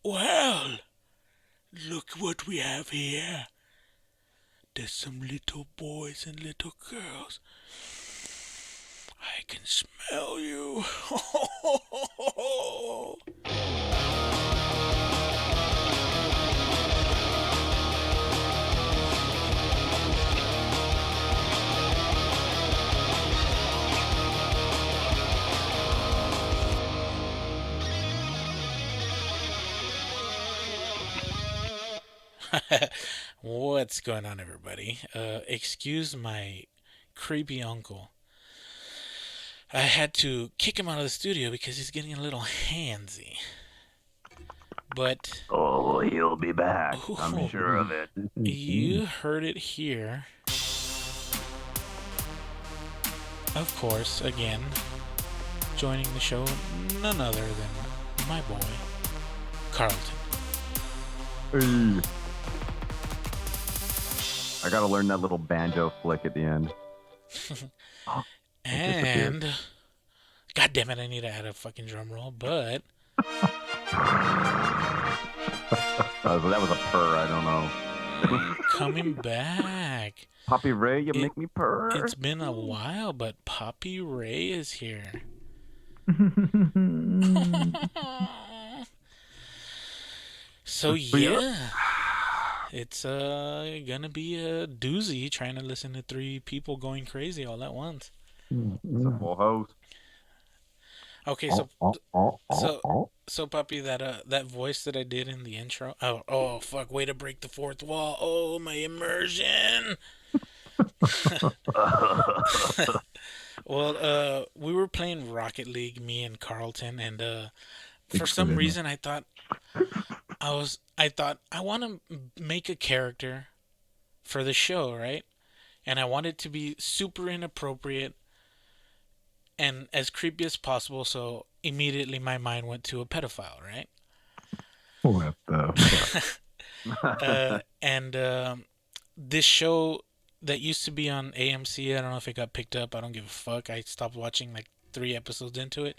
Well, look what we have here. There's some little boys and little girls. I can smell you. What's going on, everybody? Excuse my creepy uncle. I had to kick him out of the studio because he's getting a little handsy. But Oh, he'll be back. I'm ooh, sure of it. you heard it here. Of course, again, joining the show, none other than my boy, Carlton. Hey. I gotta learn that little banjo flick at the end. Oh, And God damn it, I need to add a fucking drum roll, but so that was a purr. I don't know. coming back. Poppy Ray, you make me purr. It's been a while, but Poppy Ray is here. So yeah, it's gonna be a doozy trying to listen to three people going crazy all at once. It's a full house. Okay, so Poppy, that voice that I did in the intro. Oh fuck! Way to break the fourth wall. Oh, my immersion. Well, we were playing Rocket League, me and Carlton, and for some reason I thought I want to make a character for the show, right? And I want it to be super inappropriate and as creepy as possible, so immediately my mind went to a pedophile, right? What the fuck? And this show that used to be on AMC, I don't know if it got picked up. I don't give a fuck. I stopped watching like 3 episodes into it.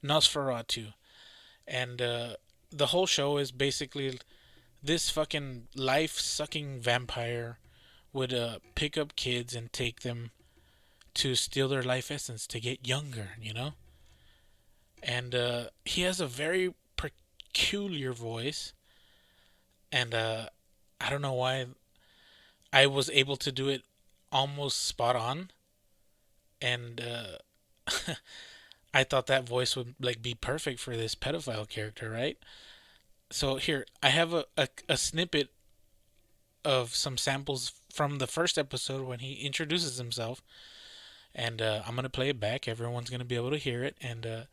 Nosferatu. And the whole show is basically this fucking life-sucking vampire would pick up kids and take them to steal their life essence to get younger, you know? And he has a very peculiar voice. And I don't know why I was able to do it almost spot on. And I thought that voice would like be perfect for this pedophile character, right? So here, I have a snippet of some samples from the first episode when he introduces himself. And I'm going to play it back. Everyone's going to be able to hear it. And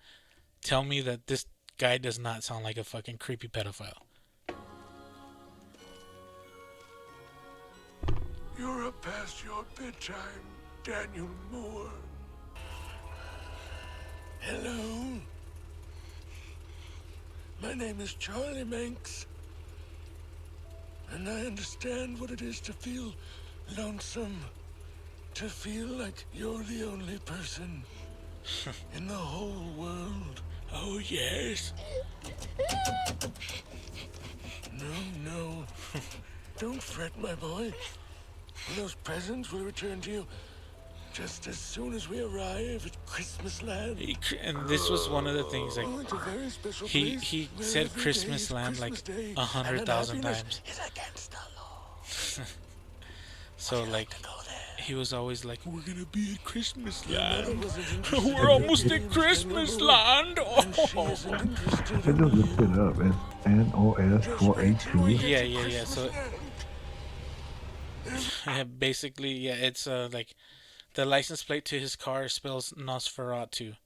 tell me that this guy does not sound like a fucking creepy pedophile. You're up past your bedtime, Daniel Moore. Hello. My name is Charlie Manx. And I understand what it is to feel lonesome. To feel like you're the only person in the whole world. Oh, yes. No. Don't fret, my boy. Those presents will return to you just as soon as we arrive at Christmas Land. And this was one of the things, like, It's a very special he place said every Christmas day is Land like Christmas Day, 100,000 and times. is against the law. So like, To go there. he was always like, "We're gonna be at Christmas Land. Wasn't interested We're in almost your at dreams, Christmas Daniel Land." And she isn't interested It in just you. looked it up. It's NOS482. Yeah. So yeah, basically, yeah, it's like the license plate to his car spells Nosferatu.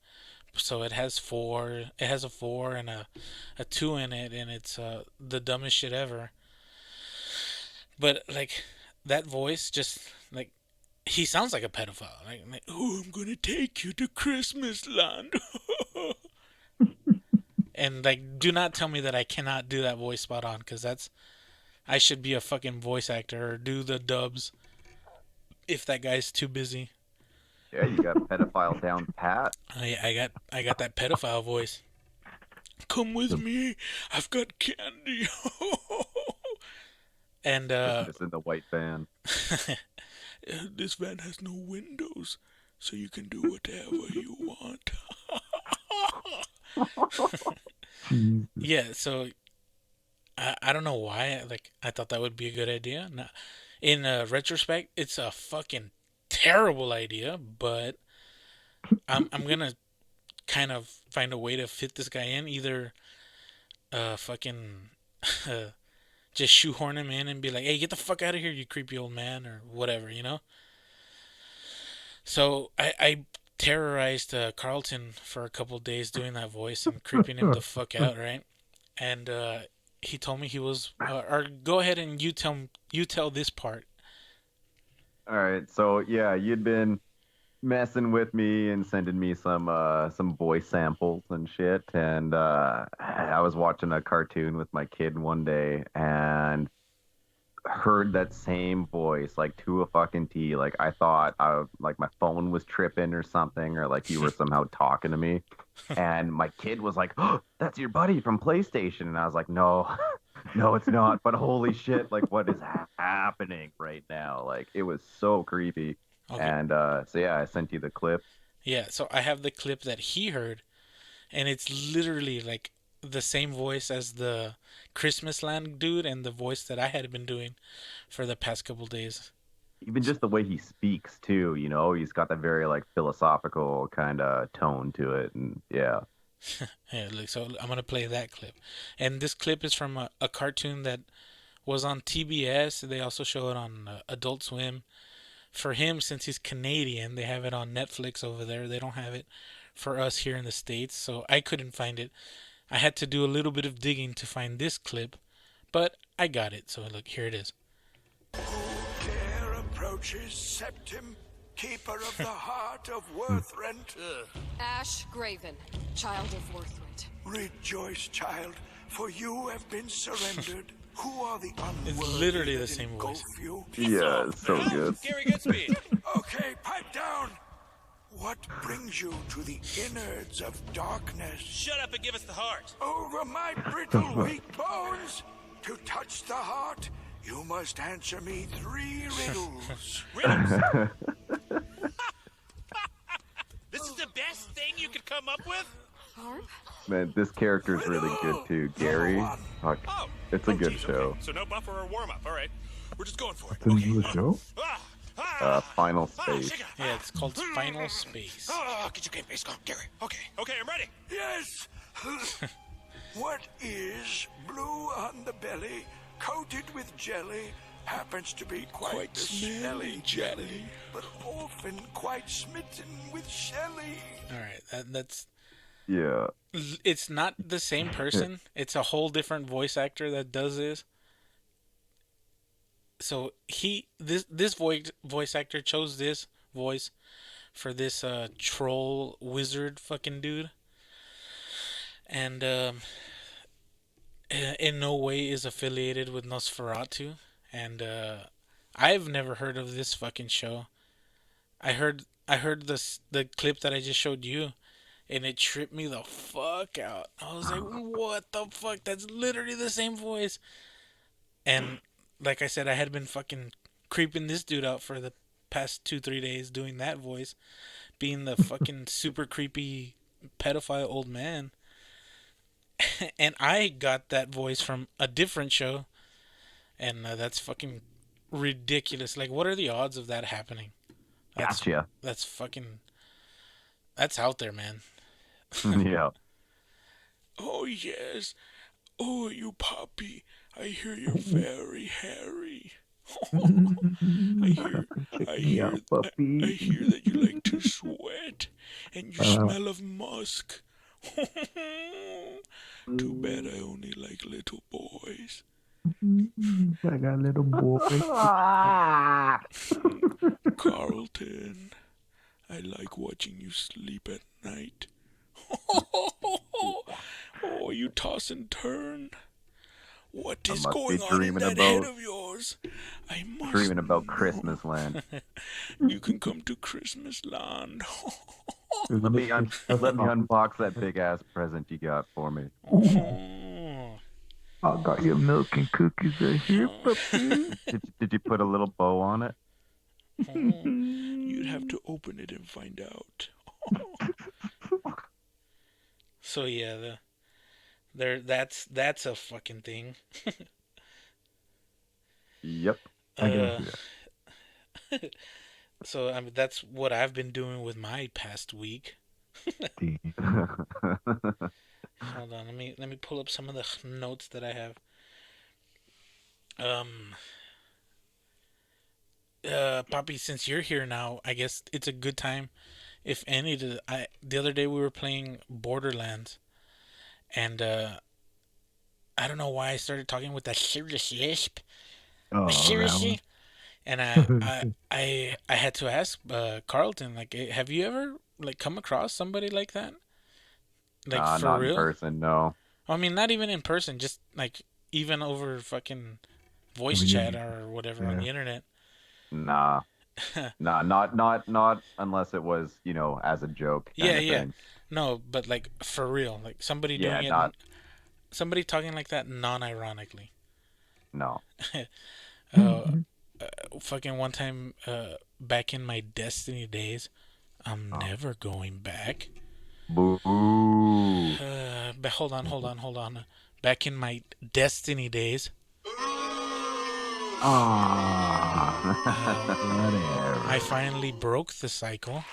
So it has four. It has a 4 and a 2 in it, and it's the dumbest shit ever. But like that voice, just like he sounds like a pedophile. Like, oh, I'm gonna take you to Christmas Land. And like, do not tell me that I cannot do that voice spot on, because I should be a fucking voice actor or do the dubs if that guy's too busy. Yeah, you got pedophile down pat. I got that pedophile voice. Come with me. I've got candy. And Just in the white van. this van has no windows, so you can do whatever you want. Jesus. Yeah, so I don't know why. Like I thought that would be a good idea. Now, in retrospect, it's a fucking terrible idea. But I'm gonna kind of find a way to fit this guy in. Either fucking just shoehorn him in and be like, "Hey, get the fuck out of here, you creepy old man," or whatever, you know. So I terrorized Carlton for a couple days doing that voice and creeping him the fuck out, right? And he told me he was. Or go ahead and you tell this part. All right, so yeah, you'd been messing with me and sending me some voice samples and shit, and I was watching a cartoon with my kid one day and heard that same voice like to a fucking T. Like I thought like my phone was tripping or something, or like you were somehow talking to me. And my kid was like, "Oh, that's your buddy from PlayStation." And I was like, "No, no, it's not." But holy shit, like what is happening right now? Like it was so creepy. Okay. And so yeah, I sent you the clip. Yeah. So I have the clip that he heard, and it's literally like the same voice as the Christmas Land dude and the voice that I had been doing for the past couple days. Even just the way he speaks too, he's got that very like philosophical kind of tone to it, and yeah. Yeah, like so I'm gonna play that clip, and this clip is from a cartoon that was on TBS. They also show it on Adult Swim. For him, since he's Canadian, they have it on Netflix over there. They don't have it for us here in the States, so I couldn't find it. I had to do a little bit of digging to find this clip, but I got it. So look, here it is. Who dare approaches Septim, keeper of the heart of Worthrent? Ash Graven, child of Worthrent. Rejoice, child, for you have been surrendered. Who are the unworthy It's literally the that same voice. engulf you? Yeah, it's so good. Gary Goodspeed. Okay, pipe down. What brings you to the innards of darkness? Shut up and give us the heart. Over my brittle, weak bones? To touch the heart, you must answer me 3 riddles. Riddles. This is the best thing you could come up with? Harp? Man, this character's really good too. Gary, fuck, Oh. it's a good geez, show. Okay. So no buffer or warm up. All right. We're just going for it. It's into the show? Final Space. shake it. Yeah, it's called Final Space. Oh, get your game face on, Gary. Okay, I'm ready. Yes! What is blue on the belly, coated with jelly, happens to be quite the smelly jelly, but often quite smitten with Shelley. All right, that's. Yeah. It's not the same person. It's a whole different voice actor that does this. So this voice actor chose this voice for this troll wizard fucking dude, and in no way is affiliated with Nosferatu. And I've never heard of this fucking show. I heard the clip that I just showed you, and it tripped me the fuck out. I was like, what the fuck? That's literally the same voice. And like I said, I had been fucking creeping this dude out for the past 2-3 days doing that voice, being the fucking super creepy pedophile old man. And I got that voice from a different show, and that's fucking ridiculous. Like, what are the odds of that happening? Gotcha. That's fucking. That's out there, man. Yeah. Oh, yes. Oh, you puppy. I hear you're very hairy. I hear that you like to sweat and you smell of musk. Too bad I only like little boys. I got a little boy. Carlton, I like watching you sleep at night. Oh, you toss and turn. What is must be going on in dreaming that head about- of yours? I must Dreaming about know. Christmas land. You can come to Christmas land. Let me It's just let me coffee. unbox that big ass present you got for me. Ooh, Oh. I got your milk and cookies right here, puppy. Did you put a little bow on it? Oh. You'd have to open it and find out. So yeah, that's a fucking thing. Yep. I can Uh, see that. so I mean that's what I've been doing with my past week. Damn. Hold on, let me pull up some of the notes that I have. Um, Poppy, since you're here now, I guess it's a good time, if any. The other day we were playing Borderlands, and I don't know why I started talking with that serious lisp. Oh, that Seriously, one. and I had to ask Carlton, like, have you ever like come across somebody like that, like Nah, for not in real? person. No. I mean, not even in person, just like even over fucking voice Video chat game. or whatever on Yeah. the internet. Nah. Nah. Not unless it was as a joke kind Yeah, of yeah. thing. No, but like for real, like somebody Yeah. doing it, Not. somebody talking like that non-ironically. No. uh, Fucking one time, back in my Destiny days, I'm Oh, never going back. Boo. But hold on. Back in my Destiny days, I whatever. finally broke the cycle.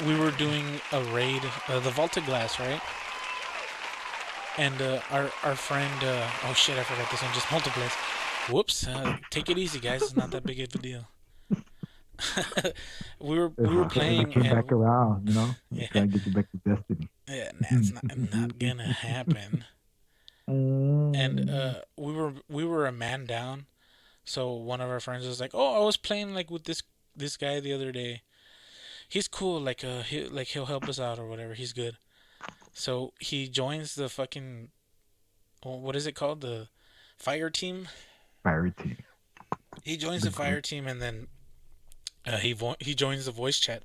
We were doing a raid, the Vaulted Glass, right? And our friend, oh shit, I forgot this one. Just multiplays. Whoops. Take it easy, guys. It's not that big of a deal. We were It playing came back and around, you know? They try yeah, to get you back to Destiny. yeah, nah, it's not gonna happen. And Mm. we were a man down. So one of our friends was like, "Oh, I was playing like with this guy the other day. He's cool. Like he'll help us out or whatever. He's good." So he joins the fucking, what is it called, the fire team. Fire team. He joins The the group. fire team and then he joins the voice chat.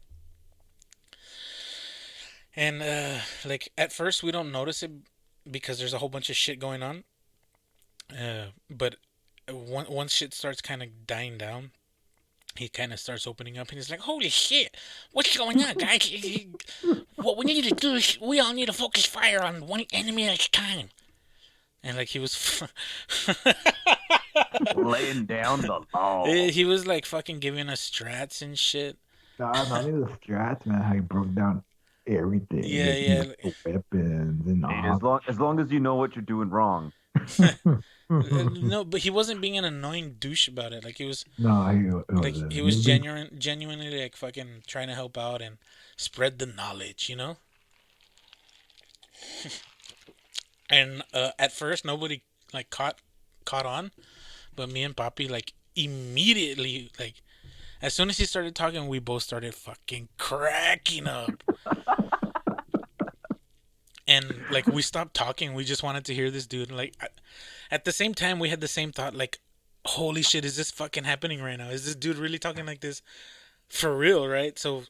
And like at first we don't notice it because there's a whole bunch of shit going on. But once shit starts kind of dying down, he kind of starts opening up and he's like, "Holy shit, what's going on, guys? What we need to do is we all need to focus fire on one enemy at a time." And like he was, Laying down the law. he was like fucking giving us strats and shit. Nah, not only the strats, man, how he broke down everything. Yeah, Like, you yeah. know, the weapons and Hey, all. as long as you know what you're doing wrong. No, but he wasn't being an annoying douche about it. Like he was, No, it was like he he was was being genuinely like fucking trying to help out and spread the knowledge, you know. And at first nobody like caught on, but me and Poppy like immediately, like as soon as he started talking, we both started fucking cracking up. And like we stopped talking, we just wanted to hear this dude. Like at the same time, we had the same thought. Like, holy shit, is this fucking happening right now? Is this dude really talking like this for real? Right? So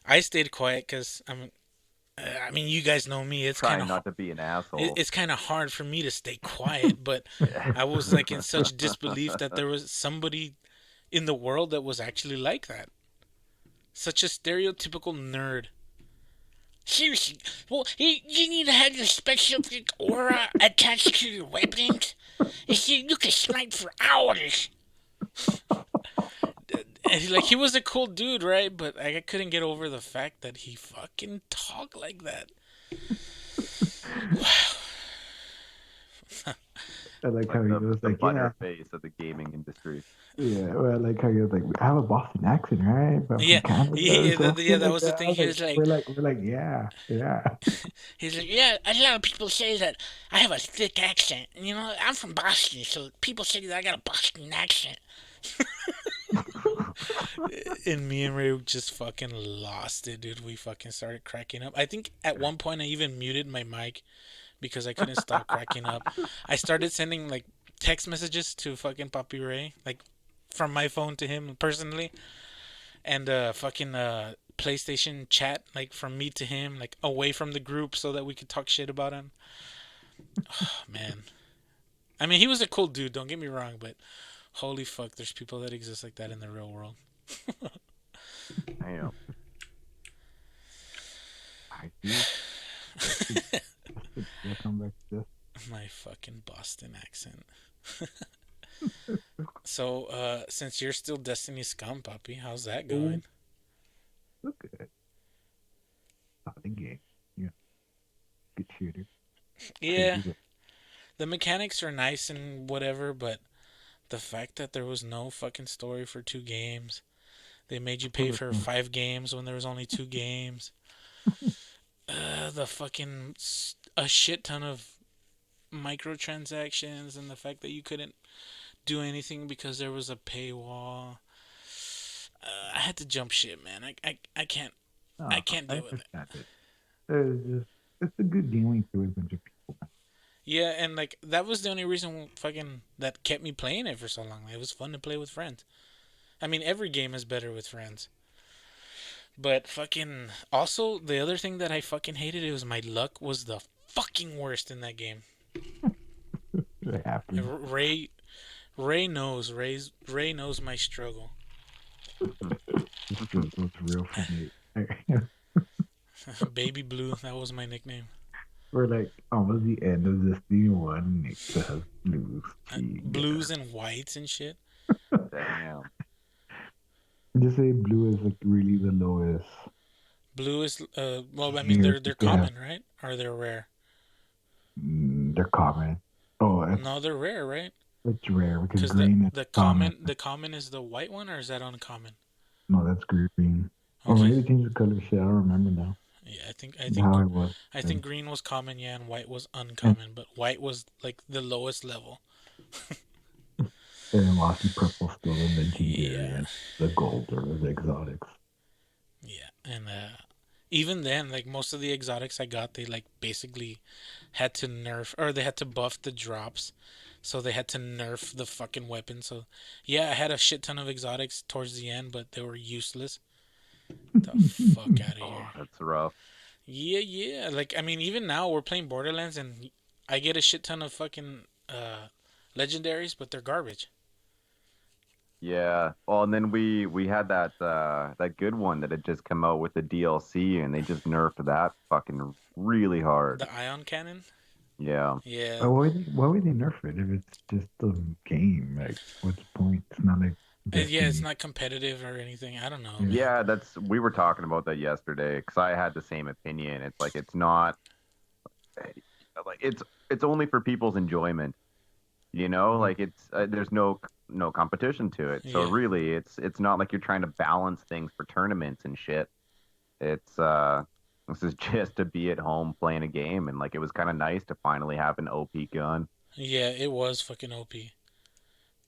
I stayed quiet because I mean, you guys know me. Trying not to be an asshole. It's kind of hard for me to stay quiet, but I was like in such disbelief that there was somebody in the world that was actually like that. Such a stereotypical nerd. Seriously, well, you need to have your specific aura attached to your weapons. You see, you can snipe for hours. And he was a cool dude, right? But I couldn't get over the fact that he fucking talked like that. I like Like how he the, was the like, yeah, butterface of the gaming industry. yeah. Well, I like how he was like, I have a Boston accent, right? But I'm from Yeah, Canada or yeah, something that like was the that. I thing. was He like, was like, we're like, yeah, yeah. he's like, yeah, a lot of people say that I have a thick accent. You know, I'm from Boston, so people say that I got a Boston accent. And me and Ray just fucking lost it, dude. We fucking started cracking up. I think at one point I even muted my mic because I couldn't stop cracking up. I started sending like text messages to fucking Papi Ray, like from my phone to him personally. and fucking PlayStation chat like from me to him, like away from the group, so that we could talk shit about him. Oh, man, I mean, he was a cool dude. Don't get me wrong, but holy fuck, there's people that exist like that in the real world. Damn. I see. Yeah, come back to this. My fucking Boston accent. So, since you're still Destiny scum, puppy, how's that going? Look good. Solid game. Yeah. Good shooter. Yeah, Crazy. the mechanics are nice and whatever, but the fact that there was no fucking story for 2 games, they made you pay for 5 games when there was only 2 games. The fucking a shit ton of microtransactions, and the fact that you couldn't do anything because there was a paywall. I had to jump shit, man. I can't No, I can't I deal with it. understand it. It's just, it's a good game to a bunch of people. Yeah, and like that was the only reason fucking that kept me playing it for so long. It was fun to play with friends. I mean, every game is better with friends. But fucking also the other thing that I fucking hated, it was my luck was the fucking worst in that game. It happens. Ray knows my struggle. This was real funny. Baby Blue, that was my nickname. We're like almost the end of this new one. Nick has blues. Blues and whites and shit. Damn. Just say blue is like really the lowest. Blue is well, I mean they're common, right? Or they're rare? They're common. Oh, No, they're rare, right? it's rare because Because green is the common. common is the white one, or is that uncommon? No, that's green. Or Okay. maybe change the color. Shit, I don't remember now. Yeah, How it was. I think green was common, yeah, and white was uncommon, but white was like the lowest level. And then Lost and Purple still the legendary Yeah. and the gold or the exotics. Yeah, and even then, like most of the exotics I got, they like basically had to nerf, or they had to buff the drops, so they had to nerf the fucking weapon. So yeah, I had a shit ton of exotics towards the end, but they were useless. The fuck out of Oh, here. that's rough. Yeah. Like I mean, even now we're playing Borderlands, and I get a shit ton of fucking legendaries, but they're garbage. Yeah. Well, and then we had that good one that had just come out with the DLC, and they just nerfed that fucking really hard. The ion cannon. Yeah. Yeah. Why would they nerf it if it's just a game? Like, what's the point? It's not like Yeah, it's Destiny. not competitive or anything. I don't know, man. Yeah, we were talking about that yesterday because I had the same opinion. It's like it's not like it's only for people's enjoyment. Like it's there's no competition to it. So Yeah. really, it's not like you're trying to balance things for tournaments and shit. It's this is just to be at home playing a game, and like it was kind of nice to finally have an OP gun. Yeah, it was fucking OP.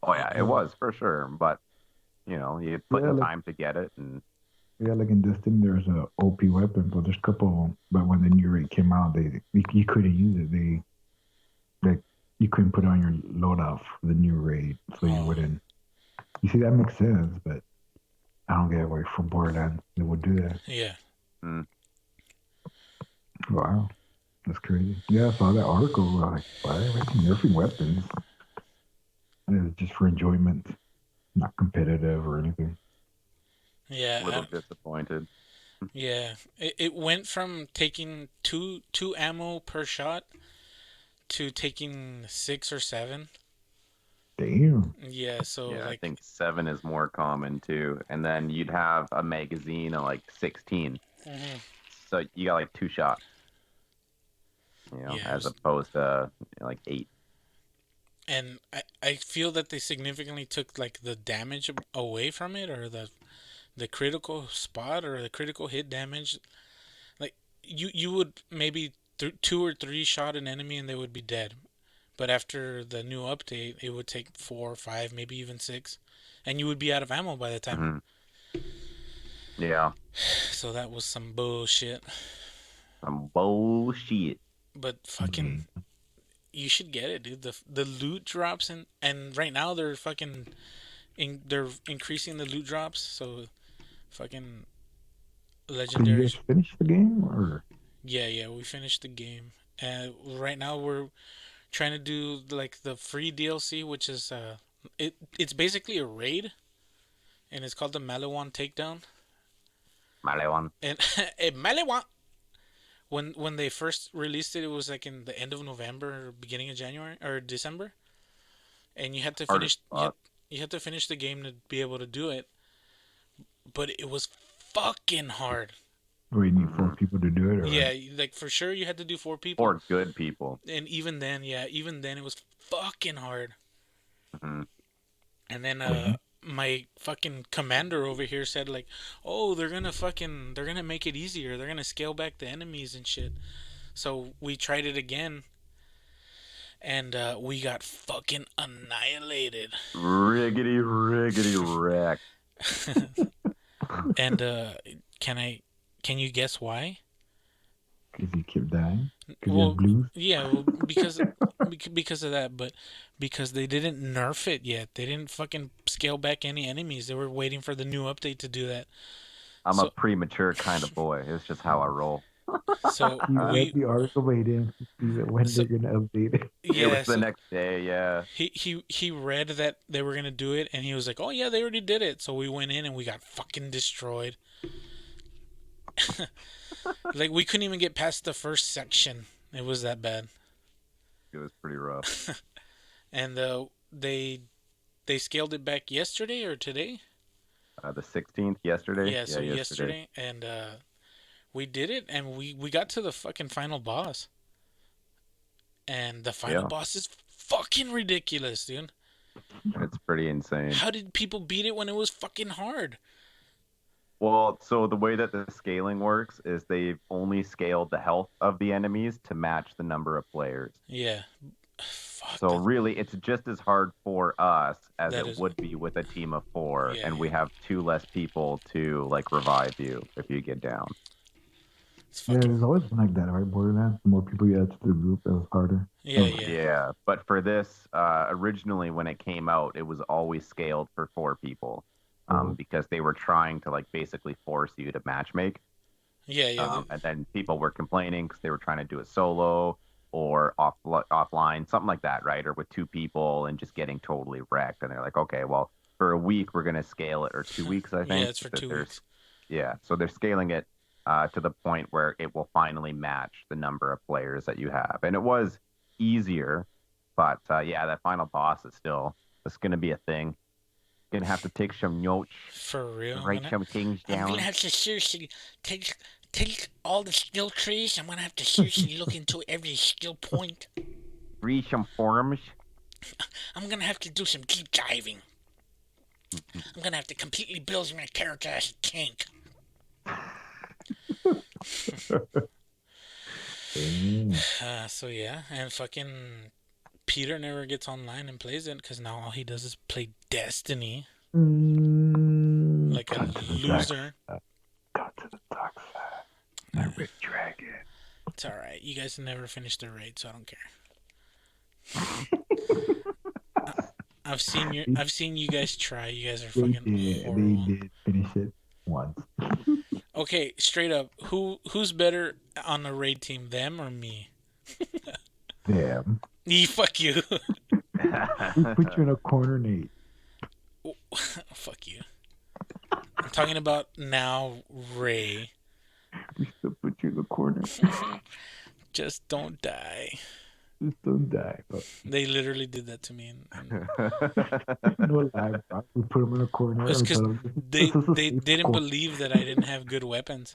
Oh yeah, it was for sure, but you put Yeah, in like time to get it, and like in Destiny, there's a OP weapon, but there's a couple of them. But when the new raid came out, you couldn't use it. Like you couldn't put on your loadout for the new raid, so you Oh. wouldn't. You see, that makes sense, but I don't get why for Borderlands they would do that. Yeah. Wow, that's crazy. Yeah, I saw that article. I was like, why are they nerfing weapons? And it was just for enjoyment, not competitive or anything. Yeah. a little disappointed. Yeah. It went from taking two ammo per shot to taking 6 or 7. Damn. Yeah, so Yeah, I like think 7 is more common too, and then you'd have a magazine of like 16, mhm. so you got like 2 shots, Yeah, it as was- opposed to like 8. and I feel that they significantly took like the damage away from it, or the critical spot or the critical hit damage. Like you would maybe 2 or 3 shot an enemy and they would be dead. But after the new update, it would take 4 or 5, maybe even 6, and you would be out of ammo by the time. Yeah, So that was some bullshit. some bullshit. But fucking, you should get it, dude. The loot drops, and right now they're fucking they're increasing the loot drops. So Fucking So you legendary. guys finished the game, or Yeah, we finished the game. And right now we're trying to do like the free DLC, which is it's basically a raid, and it's called the Maliwan Takedown. Malewan. And Maliwan, when they first released it, it was like in the end of November, or beginning of January or December, and you had to Hard as finish fuck. you had to finish the game to be able to do it. But it was fucking hard. or you need Mhm. 4 people to do it, or Yeah, like for sure you had to do 4 people, Or good people. and even then, it was fucking hard. Mhm. And then Mhm. my fucking commander over here said like, "Oh, they're gonna make it easier. They're gonna scale back the enemies and shit." So we tried it again, and we got fucking annihilated. Riggedy wreck. And can you guess why? because you keep dying, because you're Well, blues. yeah, well, because of that, but because they didn't nerf it yet. They didn't fucking scale back any enemies. They were waiting for the new update to do that. I'm a So premature kind of boy. It's just how I roll. so You read we the article, but you didn't see that when so they're gonna update it. It was yeah, the so next day, yeah. he read that they were gonna do it, and he was like, "Oh yeah, they already did it." So we went in and we got fucking destroyed. Like we couldn't even get past the first section. It was that bad. It was pretty rough. And they scaled it back yesterday or today. The 16th, yesterday? Yeah, Yeah, so yesterday. yesterday, and we did it, and we got to the fucking final boss, and the final Yeah, boss is fucking ridiculous, dude. it's pretty insane. How did people beat it when it was fucking hard? Well, so the way that the scaling works is they've only scaled the health of the enemies to match the number of players. Yeah, fuck So really, it's just as hard for us as that it is would be with a team of four, yeah, and we yeah. have 2 less people to like revive you if you get down. It's Yeah, fucking it's always been like that, right? Borderlands. The more people you add to the group, it was harder. yeah, yeah. Yeah, but for this, originally when it came out, it was always scaled for 4 people, Mhm. because they were trying to like basically force you to matchmake. Yeah. And then people were complaining because they were trying to do it solo or offline, something like that, right? Or with 2 people and just getting totally wrecked. And they're like, okay, well, for a week we're gonna scale it, or 2 weeks, I Yeah, think. it's for that 2 weeks. Yeah, so they're scaling it to the point where it will finally match the number of players that you have, and it was easier, but yeah, that final boss is still it's gonna be a thing. Gonna have to take some notes, For real, write some things I'm gonna down. have to seriously take all the skill trees. I'm gonna have to seriously look into every skill point. Read some forums. I'm gonna have to do some deep diving. I'm gonna have to completely build my character as a tank. Damn. So yeah, and fucking Peter never gets online and plays it because now all he does is play Destiny like a Cut to the loser. dark side. Cut to the dark side. My red dragon. It's all right. You guys never finished the raid, so I don't care. I've seen you guys try. You guys are They fucking did. horrible. They did finish it once. Okay, straight up, who's better on the raid team, them or me? Damn. Fuck you. We put you in a corner, Nate. Fuck you. I'm talking about now, Ray. We still put you in the corner. Just don't die. Just don't die. But They literally did that to me, and no lie, bro. We put him in a corner. it's and because tell him, they "This is a they safe didn't corner." believe that I didn't have good weapons.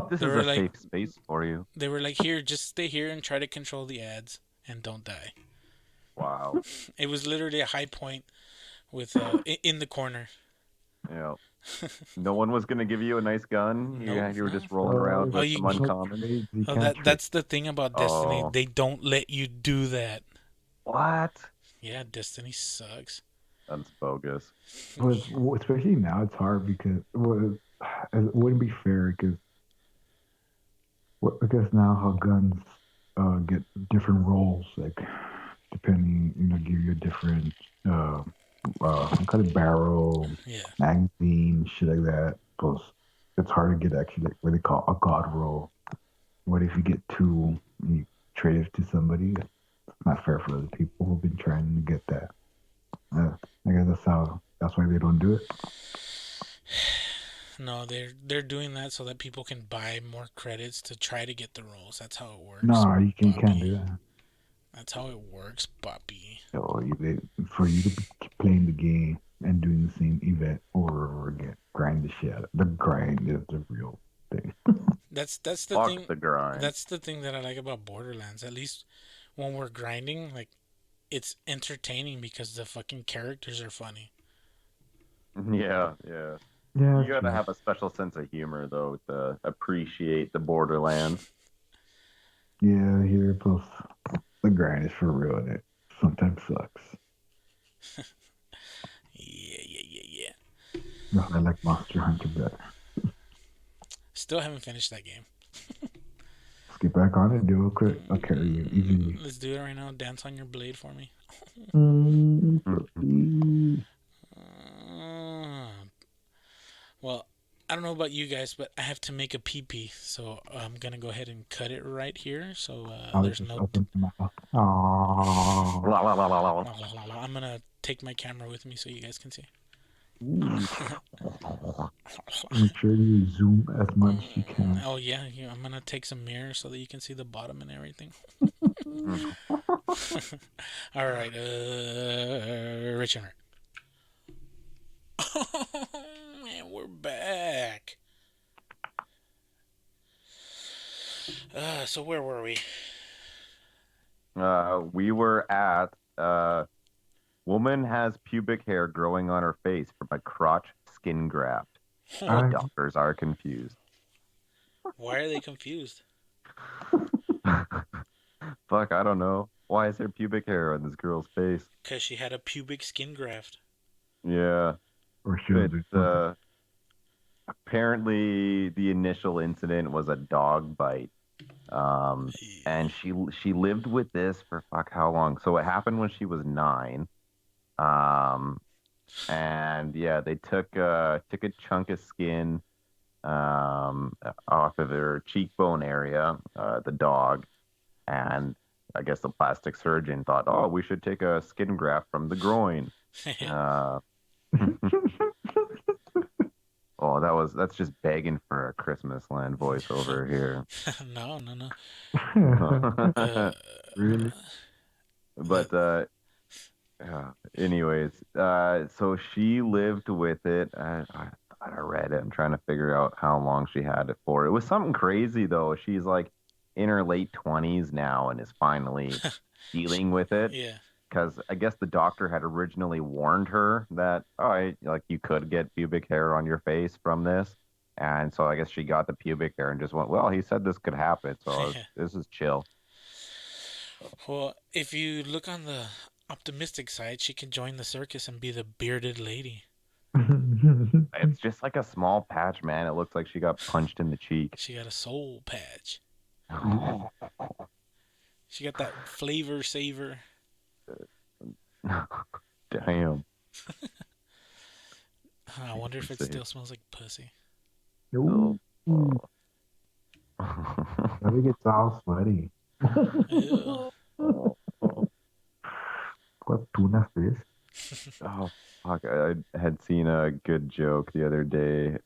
This They is were a like- safe space for you. They were like, "Here, just stay here and try to control the ads and don't die." Wow. It was literally a high point with in the corner. Yeah. No one was gonna give you a nice gun. Nope. You were just rolling around Oh, with you- some uncommon. You Oh, can't trick. that's the thing about Destiny. Oh. They don't let you do that. What? Yeah, Destiny sucks. That's bogus. But especially now, it's hard because it wouldn't be fair because now how guns get different roles, like depending, give you a different kind of barrel, Yeah. magazine, shit like that. suppose it's hard to get actually like what they call a god roll. What if you get two and you trade it to somebody? It's not fair for other people who've been trying to get that. I guess that's why they don't do it. No, they're doing that so that people can buy more credits to try to get the roles. That's how it works, No, you can't Bobby. do that. That's how it works, Bobby. So for you to be playing the game and doing the same event over and over again, grind the shit. The grind is the real thing. That's the Fuck thing. the grind. That's the thing that I like about Borderlands. At least when we're grinding, like it's entertaining because the fucking characters are funny. Yeah, yeah. Yeah, You gotta have a special sense of humor though to appreciate the Borderlands. yeah. Here, plus the grind is for real, and it sometimes sucks. Yeah. No, I like Monster Hunter better. Still haven't finished that game. Let's get back on it. Do a quick. I'll carry you easily. Let's do it right now. Dance on your blade for me. Uh, well, I don't know about you guys, but I have to make a pee pee, so I'm gonna go ahead and cut it right here. So I'll there's just no. open my mouth. Aww. La, la, la, la, la. I'm gonna take my camera with me so you guys can see. Make sure you zoom as much as you can. Oh yeah, I'm gonna take some mirrors so that you can see the bottom and everything. All right, Richard. Man, we're back. So where were we? We were at woman has pubic hair growing on her face from a crotch skin graft. I- Doctors are confused. Why are they confused? Fuck, I don't know. Why is there pubic hair on this girl's face? Because she had a pubic skin graft. Yeah. Or should It's, apparently the initial incident was a dog bite. And she lived with this for fuck how long? So it happened when she was 9. And yeah, they took a chunk of skin off of her cheekbone area, the dog, and I guess the plastic surgeon thought, oh, we should take a skin graft from the groin. Oh, that's just begging for a Christmas Land voiceover here. No. Really? But anyways, so she lived with it. I read it. I'm trying to figure out how long she had it for. It was something crazy though. She's like in her late 20s now and is finally dealing with it. Yeah. Because I guess the doctor had originally warned her that you could get pubic hair on your face from this, and so I guess she got the pubic hair and just went, well, he said this could happen, so this is chill. Well, if you look on the optimistic side, she can join the circus and be the bearded lady. It's just like a small patch, man. It looks like she got punched in the cheek. She got a soul patch. She got that flavor saver. Damn. I wonder if it still smells like pussy. Ooh. I think it's all sweaty. Ew. What tuna fish? Oh, fuck. I had seen a good joke the other day.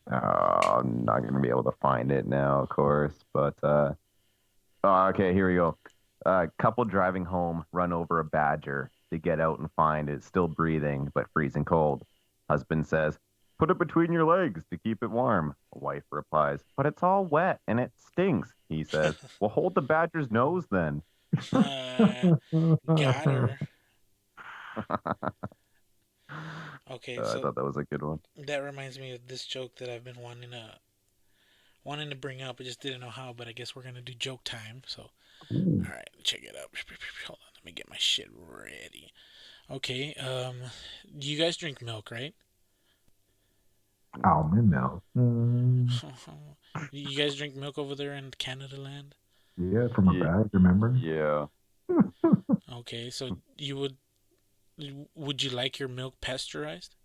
I'm not going to be able to find it now, of course, but okay, here we go. Couple driving home run over a badger. They get out and find it's still breathing, but freezing cold. Husband says, put it between your legs to keep it warm. Wife replies, but it's all wet and it stinks. He says, well, hold the badger's nose then. Got her. Okay, I so thought that was a good one. that reminds me of this joke that I've been wanting to bring up. I just didn't know how, but I guess we're gonna do joke time. So, all right, check it out. Hold on, let me get my shit ready. Okay, you guys drink milk, right? Almond milk. You guys drink milk over there in Canada land? Yeah, from a bag, remember? Yeah. Okay, so would you like your milk pasteurized?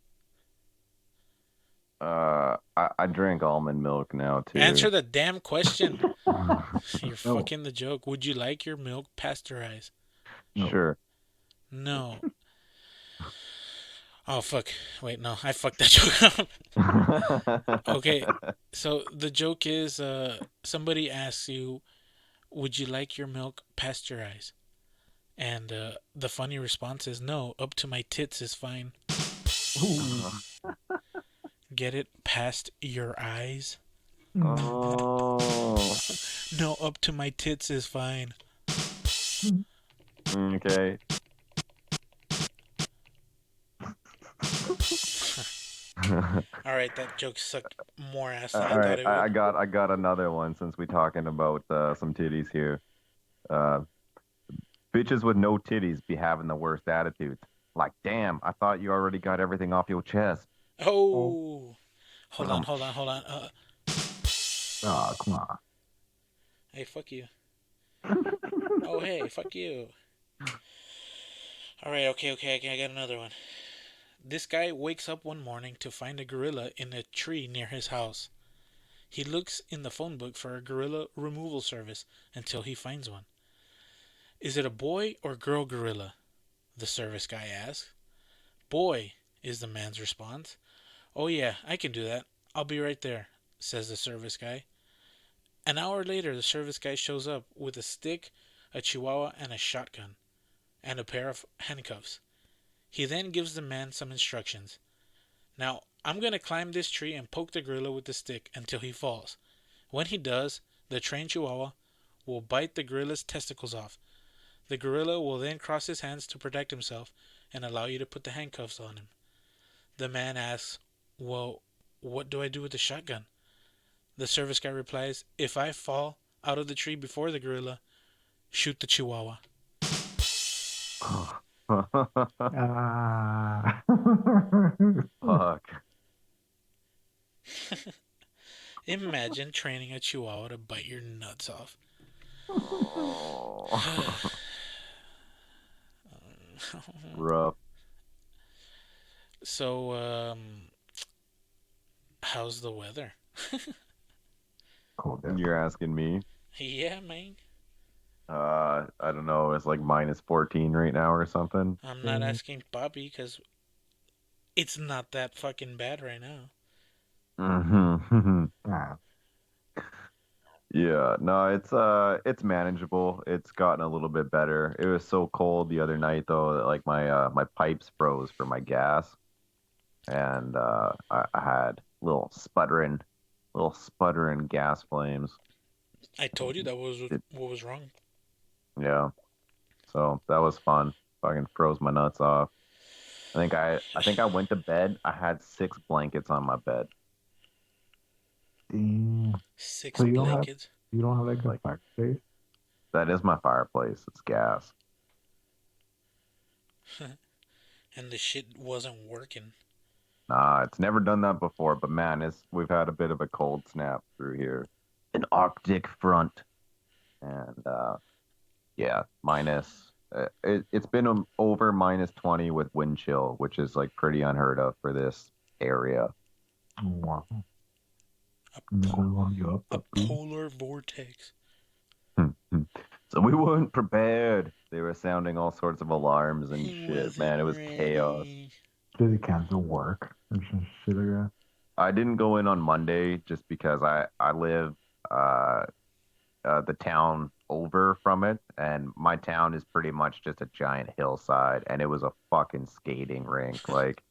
I drink almond milk now too. Answer the damn question. You're No, fucking the joke. Would you like your milk pasteurized? no. Sure. No. Oh fuck. Wait, no. I fucked that joke up. Okay. So the joke is somebody asks you, "Would you like your milk pasteurized?" And the funny response is, "No, up to my tits is fine." Ooh. Get it? Past your eyes? Oh. No, up to my tits is fine. Okay. All right, that joke sucked more ass than I All thought right, it I would. got I got another one since we talking about some titties here. Uh, Bitches with no titties be having the worst attitudes. Like, damn, I thought you already got everything off your chest. Oh, Oh, hold on, Um, hold on, hold on. come on. Hey, fuck you. Oh, hey, fuck you. All right, okay, I got another one. This guy wakes up one morning to find a gorilla in a tree near his house. He looks in the phone book for a gorilla removal service until he finds one. Is it a boy or girl gorilla? The service guy asks. Boy, is the man's response. Oh, yeah, I can do that. I'll be right there, says the service guy. An hour later, the service guy shows up with a stick, a chihuahua, and a shotgun, and a pair of handcuffs. He then gives the man some instructions. Now, I'm going to climb this tree and poke the gorilla with the stick until he falls. When he does, the trained chihuahua will bite the gorilla's testicles off. The gorilla will then cross his hands to protect himself and allow you to put the handcuffs on him. The man asks, well, what do I do with the shotgun? The service guy replies, if I fall out of the tree before the gorilla, shoot the chihuahua. Ah. Fuck. Imagine training a chihuahua to bite your nuts off. Oh. Rough. So, how's the weather? Cold down. You're asking me? Yeah, man. I don't know. It's like minus 14 right now or something. I'm not asking Bobby because it's not that fucking bad right now. Hmm. Ah, Yeah, no, it's manageable. It's gotten a little bit better. It was so cold the other night though that like my pipes froze for my gas, and I had little sputtering gas flames. I told you that was It, what was wrong. yeah, so that was fun. Fucking froze my nuts off. I think I went to bed. I had six blankets on my bed. damn. Six So blankets. you don't have like a Like fireplace? that is my fireplace. It's gas. And the shit wasn't working. Nah, it's never done that before, but man, it's we've had a bit of a cold snap through here. An Arctic front. And yeah, it's been over minus 20 with wind chill, which is like pretty unheard of for this area. Oh, wow. A, I'm po- gonna warm you a up, dude. polar vortex. So we weren't prepared. They were sounding all sorts of alarms and He shit. wasn't Man, it was chaos. ready. Did they cancel work or some shit like that? I didn't go in on Monday just because I live uh the town over from it, and my town is pretty much just a giant hillside, and it was a fucking skating rink. Like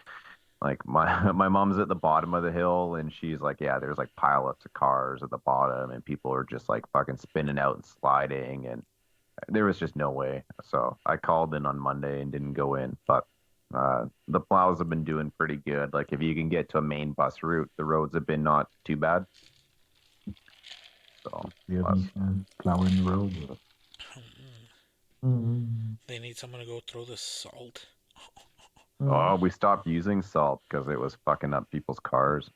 my my mom's at the bottom of the hill, and she's like, yeah, there's like pileups of cars at the bottom, and people are just like fucking spinning out and sliding, and there was just no way. So I called in on Monday and didn't go in, but the plows have been doing pretty good. Like if you can get to a main bus route, the roads have been not too bad. So You have plus, me plowing the road. Mm. They need someone to go throw the salt. oh, we stopped using salt because it was fucking up people's cars.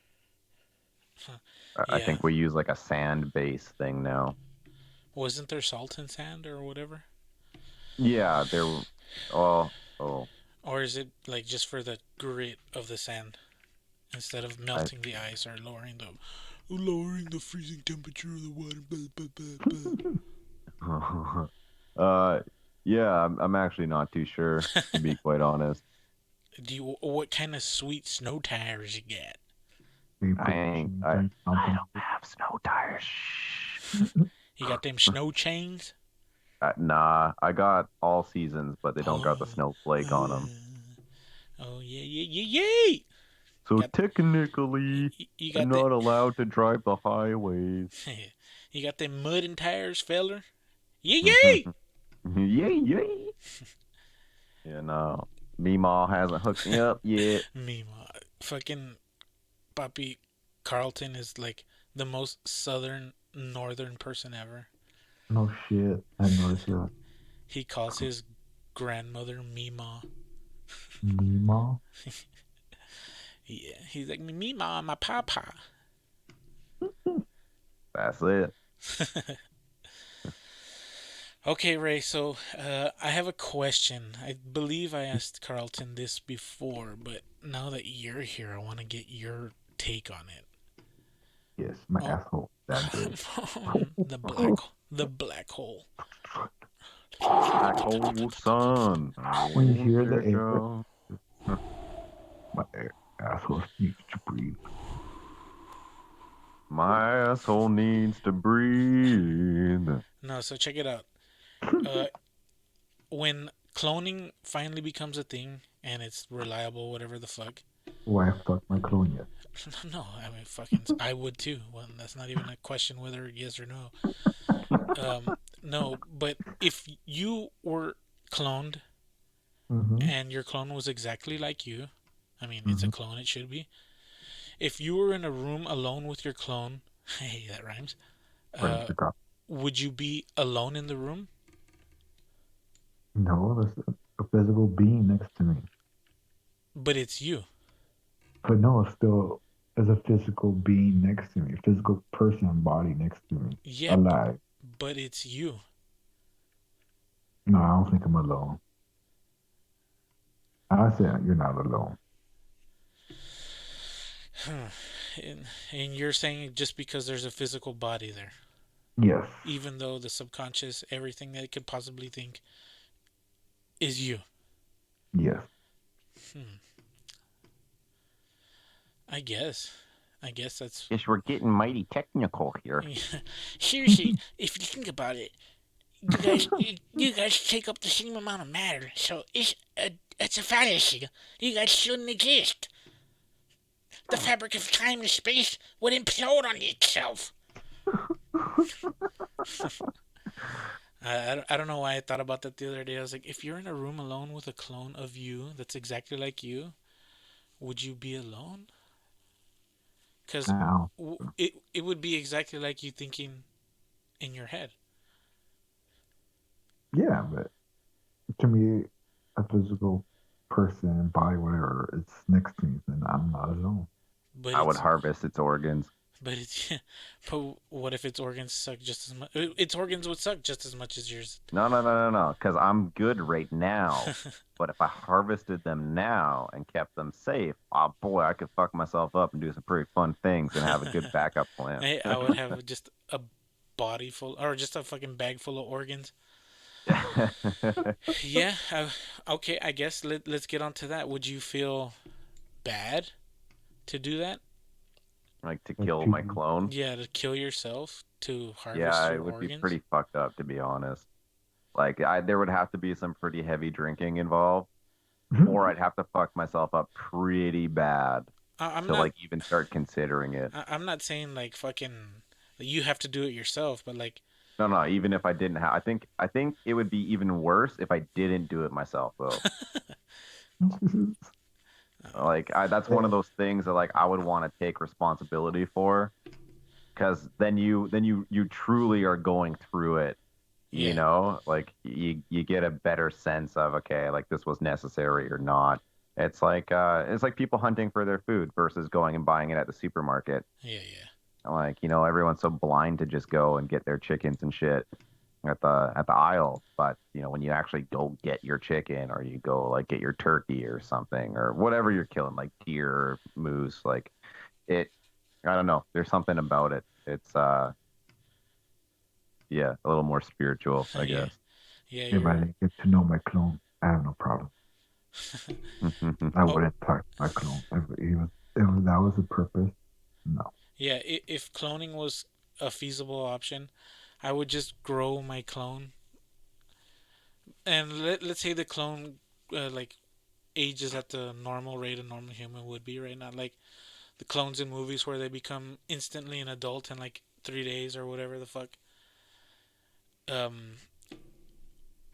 I Yeah. think we use like a sand base thing now. Wasn't there salt and sand or whatever? Yeah, there. Oh, oh. Or is it like just for the grit of the sand instead of melting the ice or lowering the freezing temperature of the water. Blah, blah, blah, Yeah, I'm actually not too sure, to be quite honest. What kind of sweet snow tires you get? You I put ain't. machine I gun I something. don't have snow tires. Shh. You got them snow chains? Nah, I got all seasons, but they don't got the Oh, snowflake on them. oh yeah, yeah, yeah, yeah. So Got technically, you I'm got the not allowed to drive the highways. you got them mud and tires, feller. Yeah, yeah. Yay, yay. You know, Meemaw hasn't hooked me up yet. Mima, fucking Papi Carlton is like the most southern northern person ever. No shit. I noticed that. He calls his grandmother Mima. Meemaw. Yeah, he's like Mima, my papa. That's it. Okay, Ray. So I have a question. I believe I asked Carlton this before, but now that you're here, I want to get your take on it. Yes, my Oh, asshole. That big. the black hole. Black hole sun. When you Oh, hear the dear air, God. my asshole needs to breathe. My asshole needs to breathe. No, so check it out. Uh, when cloning finally becomes a thing and it's reliable, whatever the fuck. Why fuck my clone yet? No, I mean, fucking, I would too. Well, that's not even a question whether yes or no. No, but if you were cloned Mm-hmm. and your clone was exactly like you, I mean, it's a Mm-hmm. clone, it should be. If you were in a room alone with your clone, hey, that rhymes. Right, Uh, the cop. would you be alone in the room? No, there's a physical being next to me. But it's you. But no, it's still there's a physical being next to me, a physical person and body next to me, Yeah, alive. but it's you. No, I don't think I'm alone. I said you're not alone. And you're saying just because there's a physical body there, Yes, even though the subconscious, everything that it could possibly think is you. yes. Hmm. I guess. I guess that's. Guess we're getting mighty technical here. Seriously, if you think about it, you guys take up the same amount of matter, so it's a fallacy. You guys shouldn't exist. The fabric of time and space would implode on itself. I don't know why I thought about that the other day. I was like, if you're in a room alone with a clone of you that's exactly like you, would you be alone? Because Now, it would be exactly like you thinking in your head. yeah, but to me, a physical person, body, whatever, it's next to me, then I'm not alone. But I would it's harvest its organs. but it's but what if its organs suck just as much? Its organs would suck just as much as yours. No. Because I'm good right now. But if I harvested them now and kept them safe, oh boy, I could fuck myself up and do some pretty fun things and have a good backup plan. I would have just a body full or just a fucking bag full of organs. Yeah. Okay. I guess let's get on to that. Would you feel bad to do that? Like to Like kill to my clone. Yeah, to kill yourself to harvest Yeah, your it would be organs. pretty fucked up to be honest. Like there would have to be some pretty heavy drinking involved, or I'd have to fuck myself up pretty bad I'm to not. like even start considering it. I'm not saying like fucking. You have to do it yourself, but like. No, even if I didn't have, I think it would be even worse if I didn't do it myself though. Like that's one of those things that like I would want to take responsibility for, because then you truly are going through it. You Yeah. know, like you get a better sense of, okay, like this was necessary or not. It's like people hunting for their food versus going and buying it at the supermarket. Yeah. Like, everyone's so blind to just go and get their chickens and shit. at the aisle. But when you actually go get your chicken or you go like get your turkey or something or whatever you're killing, like deer or moose, like it, I don't know. There's something about it. It's yeah, a little more spiritual, I Yeah, guess. yeah, If I you're. didn't get to know my clone, I have no problem. I Oh, wouldn't touch my clone. If that was the purpose, no. yeah. If cloning was a feasible option, I would just grow my clone, and let's say the clone, like ages at the normal rate a normal human would be right now, like the clones in movies where they become instantly an adult in like 3 days or whatever the fuck. Um,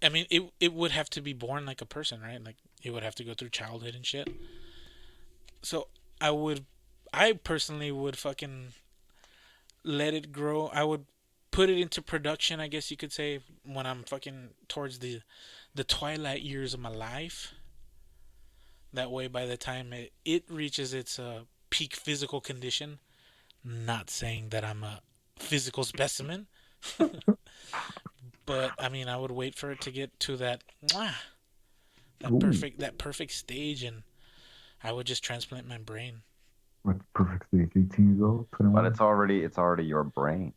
I mean, it would have to be born like a person, right? Like it would have to go through childhood and shit. So I would, I personally would fucking let it grow. I would put it into production, I guess you could say, when I'm fucking towards the twilight years of my life. That way, by the time it reaches its peak physical condition, not saying that I'm a physical specimen, but I mean, I would wait for it to get to Ooh, that perfect stage, and I would just transplant my brain. what's perfect stage? 18 years old, But 21? it's already your brain.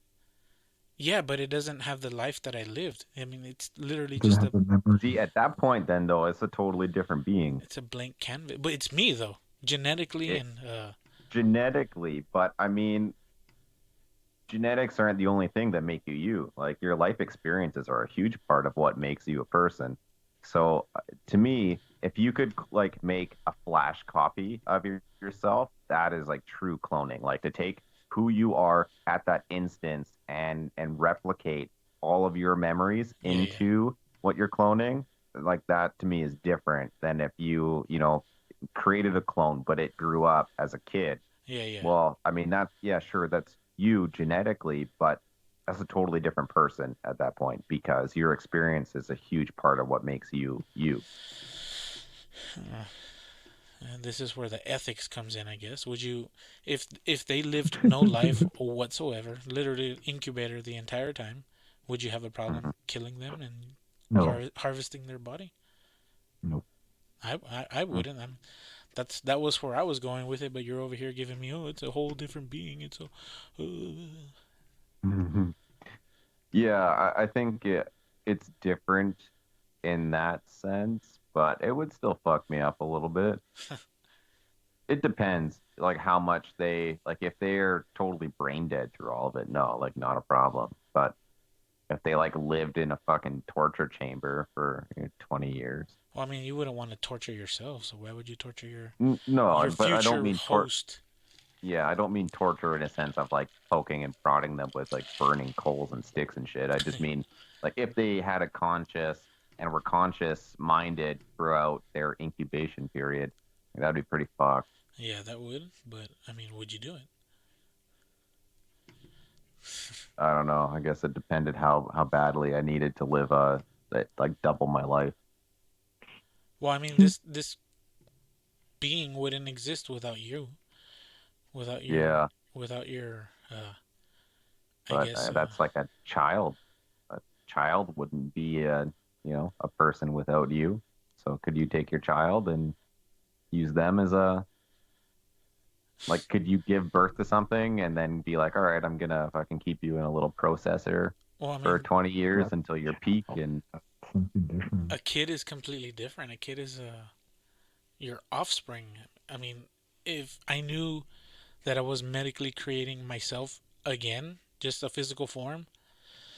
Yeah, but it doesn't have the life that I lived. I mean, it's literally Does it just have the memory? See, at that point, then though, it's a totally different being. it's a blank canvas. But it's me though, genetically, It and genetically, but I mean, genetics aren't the only thing that make you you. Like your life experiences are a huge part of what makes you a person. So to me, if you could like make a flash copy of yourself, that is like true cloning. Like to take who you are at that instance and replicate all of your memories yeah, yeah, into what you're cloning, like that to me is different than if you created a clone, but it grew up as a kid. yeah, yeah. Well, I mean, yeah, sure, that's you genetically, but that's a totally different person at that point because your experience is a huge part of what makes you you. And this is where the ethics comes in, I guess. Would you, if they lived no life whatsoever, literally incubator the entire time, would you have a Mhm. problem killing them and No, harvesting their body? no. I Mm. wouldn't. That was where I was going with it, but you're over here giving me, oh, it's a whole different being. It's a, Yeah, I think it's different in that sense, but it would still fuck me up a little bit. It depends, like how much like if they're totally brain dead through all of it, no, like not a problem. But if they like lived in a fucking torture chamber for 20 years. well, I mean, you wouldn't want to torture yourself, so why would you torture your No, but I don't future mean host? yeah, I don't mean torture in a sense of like poking and prodding them with like burning coals and sticks and shit. I just mean like if they had a conscious and were conscious minded throughout their incubation period, that'd be pretty fucked. Yeah, that would. But I mean, would you do it? I don't know. I guess it depended how badly I needed to live like double my life. Well, I mean, this being wouldn't exist without you, without your, Yeah, without your, I but guess, that's like a child. A child wouldn't be a person without you. So could you take your child and use them as a like could you give birth to something and then be like, all right, I'm gonna fucking keep you in a little processor well, I for mean, 20 years That's, until your peak oh, and that's something different. a kid is completely different. A kid is your offspring. I mean, if I knew that I was medically creating myself again, just a physical form,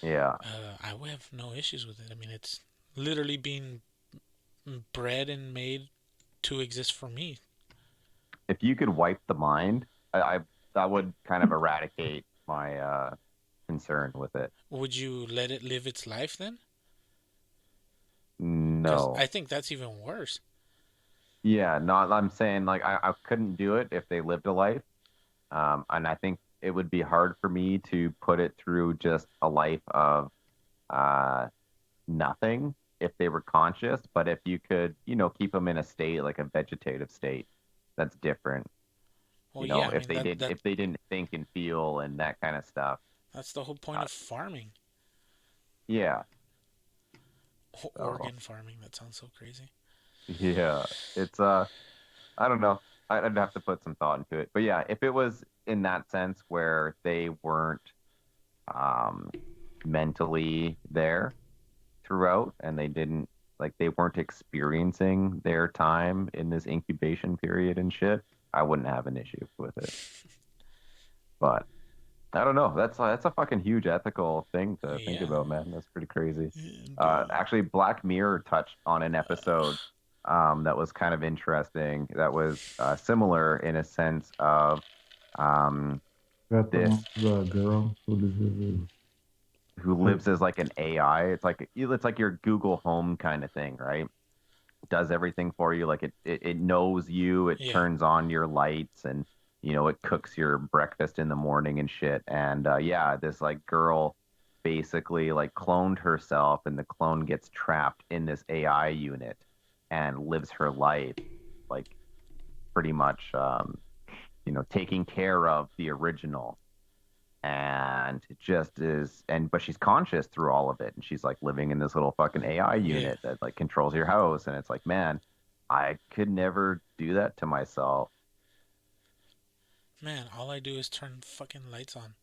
yeah. I would have no issues with it. I mean, it's literally being bred and made to exist for me. If you could wipe the mind, I that would kind of eradicate my concern with it. Would you let it live its life then? Because No. I think that's even worse. Yeah, not I'm saying like I couldn't do it if they lived a life. And I think it would be hard for me to put it through just a life of uh nothing if they were conscious, but if you could, keep them in a state like a vegetative state, that's different. Well, yeah, I If mean they did, that if they didn't think and feel and that kind of stuff. that's the whole point Uh, of farming. Yeah. So Organ farming. That sounds so crazy. yeah, it's I don't know. I'd have to put some thought into it. But yeah, if it was in that sense where they weren't um mentally there throughout and they didn't like they weren't experiencing their time in this incubation period and shit, I wouldn't have an issue with it. But I don't know. That's a fucking huge ethical thing to think Yeah. about, man. That's pretty crazy. Yeah, dude. Actually, Black Mirror touched on an episode that was kind of interesting. That was similar in a sense of um, That's the one this with the girl who lives who like lives as like an AI. It's like your Google Home kind of thing, right? Does everything for you. Like it knows you. It Yeah. turns on your lights and it cooks your breakfast in the morning and shit. And yeah, this like girl basically like cloned herself, and the clone gets trapped in this AI unit and lives her life like pretty much taking care of the original, and it just is. And but she's conscious through all of it, and she's like living in this little fucking AI Yeah. unit that like controls your house. And it's like, man, I could never do that to myself. Man, all I do is turn fucking lights on.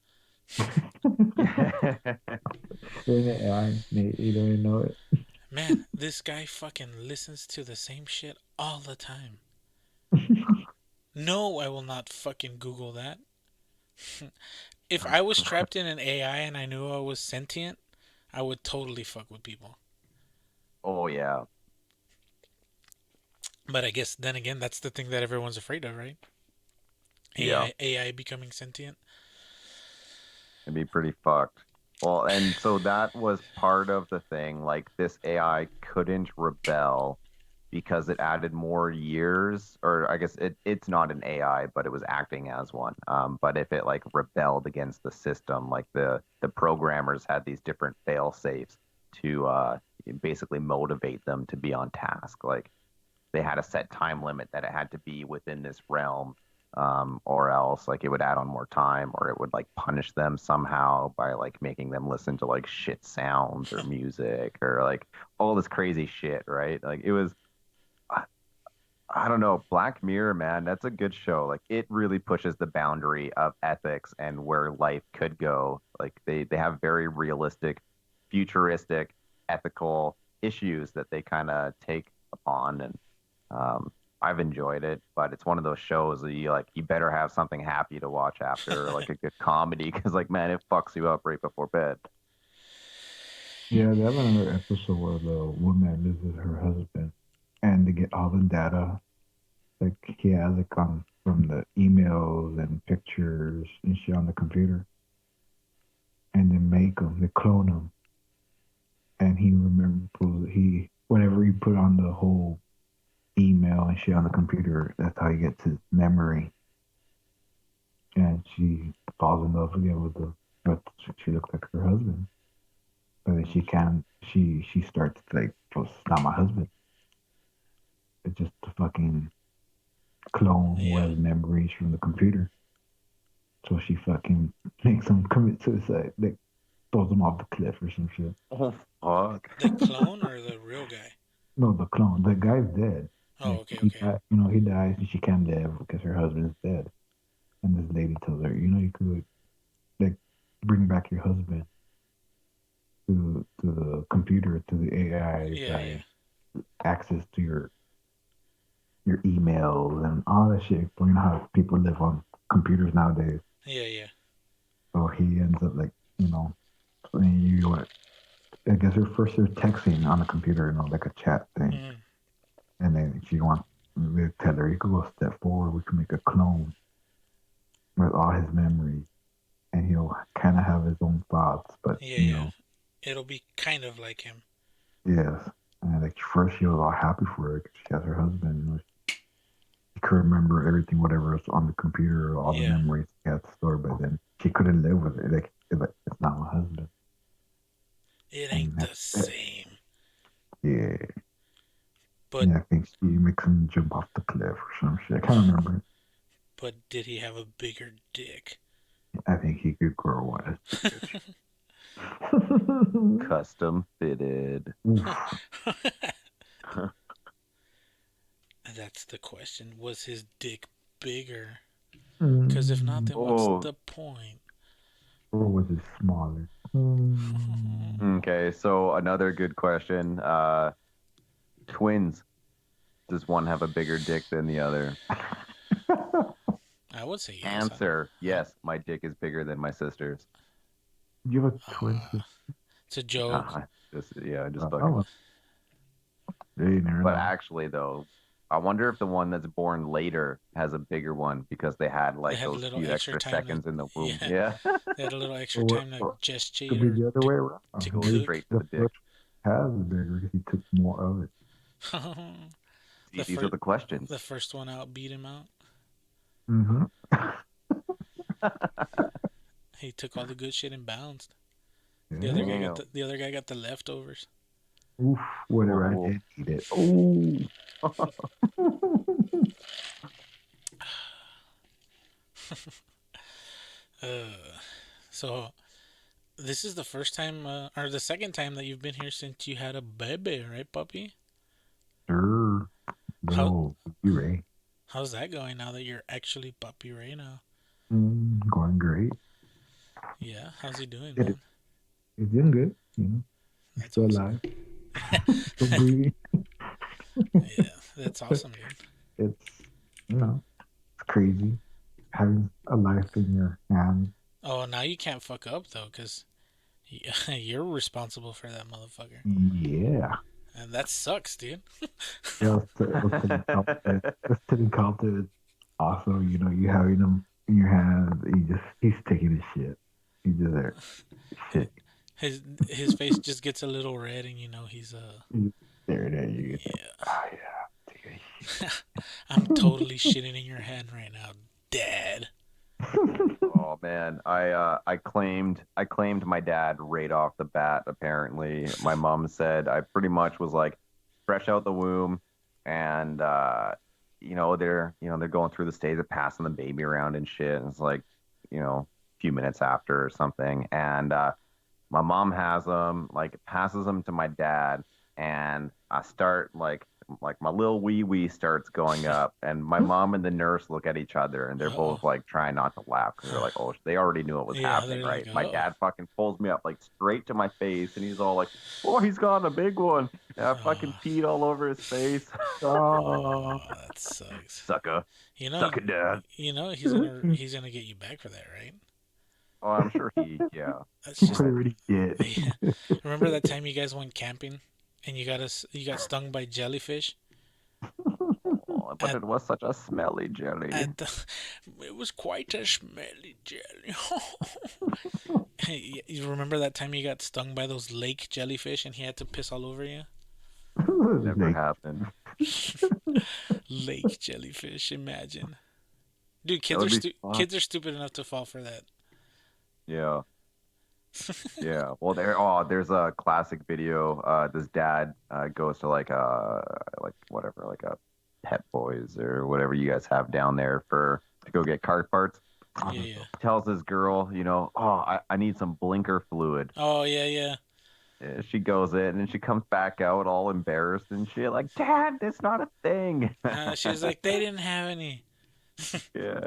in the AI. You don't even know it. Man, this guy fucking listens to the same shit all the time. No, I will not fucking Google that. If I was trapped in an AI and I knew I was sentient, I would totally fuck with people. Oh yeah. But I guess then again, that's the thing that everyone's afraid of, right? Yeah, AI becoming sentient. it'd be pretty fucked. Well, and so that was part of the thing. Like this AI couldn't rebel because it added more years, or I guess it's not an AI, but it was acting as one. But if it like rebelled against the system, like the programmers had these different fail safes to basically motivate them to be on task. Like they had a set time limit that it had to be within this realm, or else like it would add on more time, or it would like punish them somehow by like making them listen to like shit sounds or music or like all this crazy shit, right? Like it was I, I don't know, Black Mirror, man, that's a good show. Like it really pushes the boundary of ethics and where life could go. Like they have very realistic, futuristic, ethical issues that they kind of take upon. And um I've enjoyed it, but it's one of those shows that you better have something happy to watch after, like a good comedy, because like man, it fucks you up right before bed. Yeah, they have another episode where the woman lives with her husband, and they get all the data like he has it on from the emails and pictures and shit on the computer, and they make them, they clone them, and he remembers he whatever he put on the whole email and shit on the computer. That's how he gets his memory, and she falls in love again with the but she looks like her husband, but then she can't. She starts like, well, it's not my husband. It's just a fucking clone who Yeah. has memories from the computer. So she fucking makes him commit suicide. Like throws him off the cliff or some shit. Oh fuck. The clone or the real guy? No, the clone. The guy's dead. Oh, Like okay, okay. he dies and she can't live because her husband is dead. And this lady tells her, you could like bring back your husband to the computer, to the AI Yeah, yeah. by access to your emails and all that shit. You know how people live on computers nowadays. Yeah, yeah. So he ends up like, and I guess her first they're texting on the computer, like a chat thing. Mm. And then we tell her, you could go a step forward, we can make a clone with all his memories. And he'll kind of have his own thoughts, but, Yeah, yeah. It'll be kind of like him. yes. And like first she was all happy for her because she has her husband. She could remember everything, whatever was on the computer, all the Yeah. memories she had stored, but then she couldn't live with it. It's not my husband. It And ain't the same. yeah. But Yeah, I think she makes him jump off the cliff or some shit. I can't remember. but did he have a bigger dick? I think he could grow one. Custom fitted. That's the question. Was his dick bigger? Because if not, Mm, then what's Oh, the point? or was it smaller? okay. So another good question. Twins. Does one have a bigger dick than the other? I would say yes. Answer: Yes, my dick is bigger than my sister's. You have a twin Uh, sister? it's a joke. Just fucking. Oh, they never But know. actually, though, I wonder if the one that's born later has a bigger one because they had They like had a those little few extra extra time to, seconds in the womb. yeah, Yeah, they had a little extra Or, time to or could gestate be or the other way around. to goes Maybe cook. straight to the the dick. first has bigger because he took more of it. See, the these are first, the questions. the first one out beat him out. Mm-hmm. He took all the good shit and bounced. Yeah. Damn. The other guy got the leftovers. Oof, whatever I Whoa. did eat it. Oh. So this is the first time, or the second time that you've been here since you had a baby, right, puppy? Sure. How Little Ray. how's that going now that you're actually puppy Ray now? Going great. Yeah, how's he doing, It, man? it's doing good. He's That's still awesome. alive. Still breathing. Yeah, that's awesome, dude. It's, it's crazy having a life in your hands. Oh, now you can't fuck up though, cause you're responsible for that motherfucker, Yeah. and that sucks, dude. Yeah, I was telling Carlton, it's also, you having him in your hands, he's taking his shit. He deserves shit. His face just gets a little red, and he's He's just staring at you. yeah. Oh, yeah. Take a shit. I'm totally shitting in your hand right now, Dad. Oh man, I claimed my dad right off the bat. Apparently, my mom said I pretty much was like fresh out the womb, and they're going through the stage of passing the baby around and shit. And it's like a few minutes after or something, and my mom has them, like passes them to my dad, and I start like my little wee wee starts going up, and my mom and the nurse look at each other, and they're Uh both like trying not to laugh because they're like, oh, they already knew it was Yeah, happening, they're like, right? My oh, dad fucking pulls me up like straight to my face, and he's all like, oh, he's got a big one. And I fucking oh, peed all over his face. Oh. that sucks. Sucker, You know, suck it, dad. he's gonna get you back for that, right? Oh, I'm sure yeah. That's What just already did. yeah. Remember that time you guys went camping and you got stung by jellyfish Oh, but at it was such a smelly jelly. at the it was quite a smelly jelly. You remember that time you got stung by those lake jellyfish and he had to piss all over you? Never Like, happened. Lake jellyfish, imagine. Dude, That would be fun. kids are stupid enough to fall for that. Yeah. Yeah. Well, there's a classic video. This dad goes to like whatever, like a Pet Boys or whatever you guys have down there for to go get car parts. Yeah, yeah. Tells his girl, oh, I need some blinker fluid. Oh, yeah, yeah. She goes in and she comes back out all embarrassed and shit, like, Dad, that's not a thing. She was like, they didn't have any. Yeah.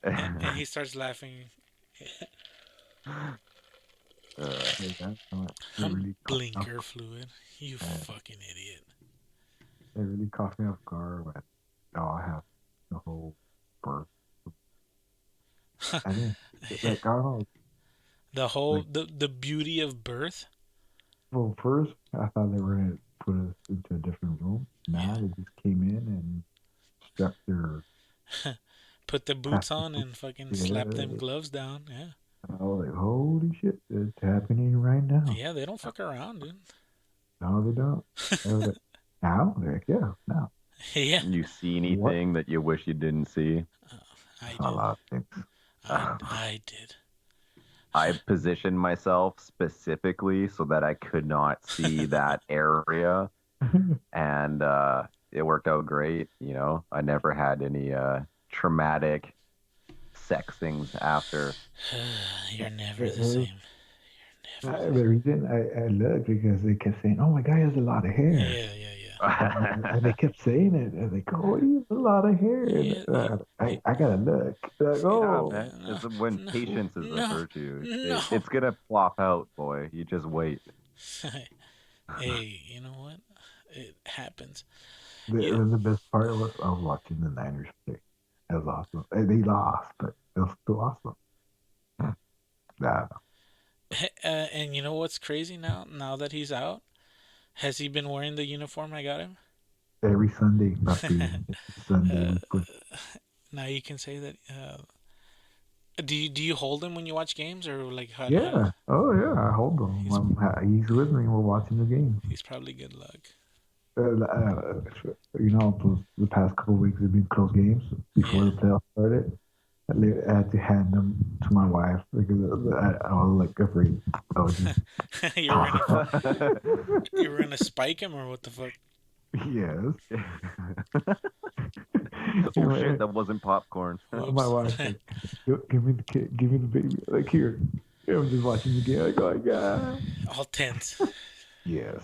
And he starts laughing. that, it I'm really blinker fluid. You fucking idiot. it really caught me off guard when I have the whole birth. I didn't like, I don't know. Like, The beauty of birth. well, first I thought they were gonna put us into a different room. Now Yeah. they just came in and strapped their Put the boots on and fucking slap them yeah. gloves down. Yeah. I was like, holy shit, it's happening right now. Yeah, they don't fuck around, dude. No, they don't. I was like, now? They're like, yeah, now. Yeah. You see What? anything that you wish you didn't see? I A did. lot of things. I did. I positioned myself specifically so that I could not see that area, and it worked out great. I never had any traumatic sex things after. You're never It the was, same. The reason I looked because they kept saying, "Oh my God, he has a lot of hair," Yeah, yeah, yeah. and they kept saying it. And like, "Oh, he has a lot of hair," and Yeah, he, I gotta look. Like, yeah, Yeah, oh, man. no, It's when no, patience is a no, virtue. no. It's gonna flop out, boy. You just wait. Hey, you know what? It happens. Yeah, the best part was I was watching the Niners play. That was awesome. They lost, but it was still awesome. Nah, and you know what's crazy now? Now that he's out, has he been wearing the uniform I got him? every Sunday, papi, Sunday uh, we put. now you can say that. Do you hold him when you watch games or like how Yeah. Oh yeah. I hold him. he's He's with me. We're watching the game. he's probably good luck. The past couple of weeks have been close games before Yeah. the playoffs started. I had to hand them to my wife because I was like afraid. I was just you were toss gonna them up. you were gonna spike him or what the fuck? Yes. Oh shit, my, that wasn't popcorn. my Whoops. wife's like, Give me the kid, give me the baby." Like here, I'm just watching the game. Like, oh my God. All tense. Yes.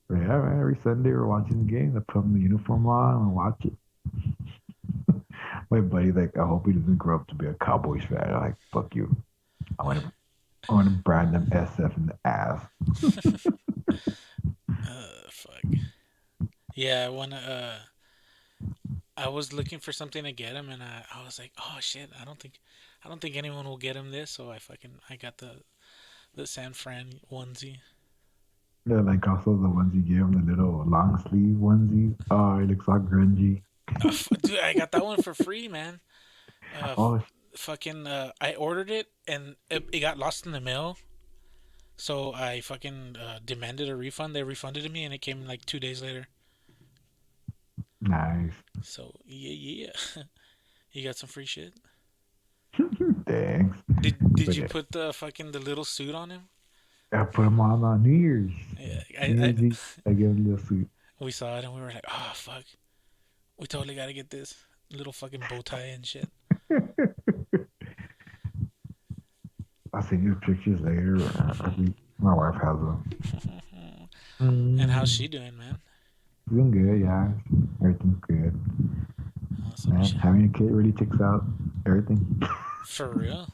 But yeah, man. Every Sunday we're watching the game. I put the uniform on and watch it. My buddy, like, I hope he doesn't grow up to be a Cowboys fan. I'm like, fuck you. I want to brand them SF in the ass. Fuck. Yeah, I was looking for something to get him, and I was like, oh shit, I don't think anyone will get him this, so I got the San Fran onesie. Yeah, like also the ones you give them, the little long sleeve onesies. Oh, it looks all grungy. Dude, I got that one for free, man. Oh, I ordered it and it got lost in the mail, so I fucking demanded a refund. They refunded me, and it came like 2 days later. nice. So yeah, yeah. You got some free shit. Thanks. Did But you yeah, put the little suit on him? I put them on New Year's. Yeah, New Year's Eve, I give him a little suit. we saw it and we were like, oh fuck, we totally gotta get this little fucking bow tie and shit. I'll send you pictures later. My wife has them. And how's Mm, she doing, man? doing good, yeah. Everything's good. Awesome. Man, having a kid really takes out everything. For real?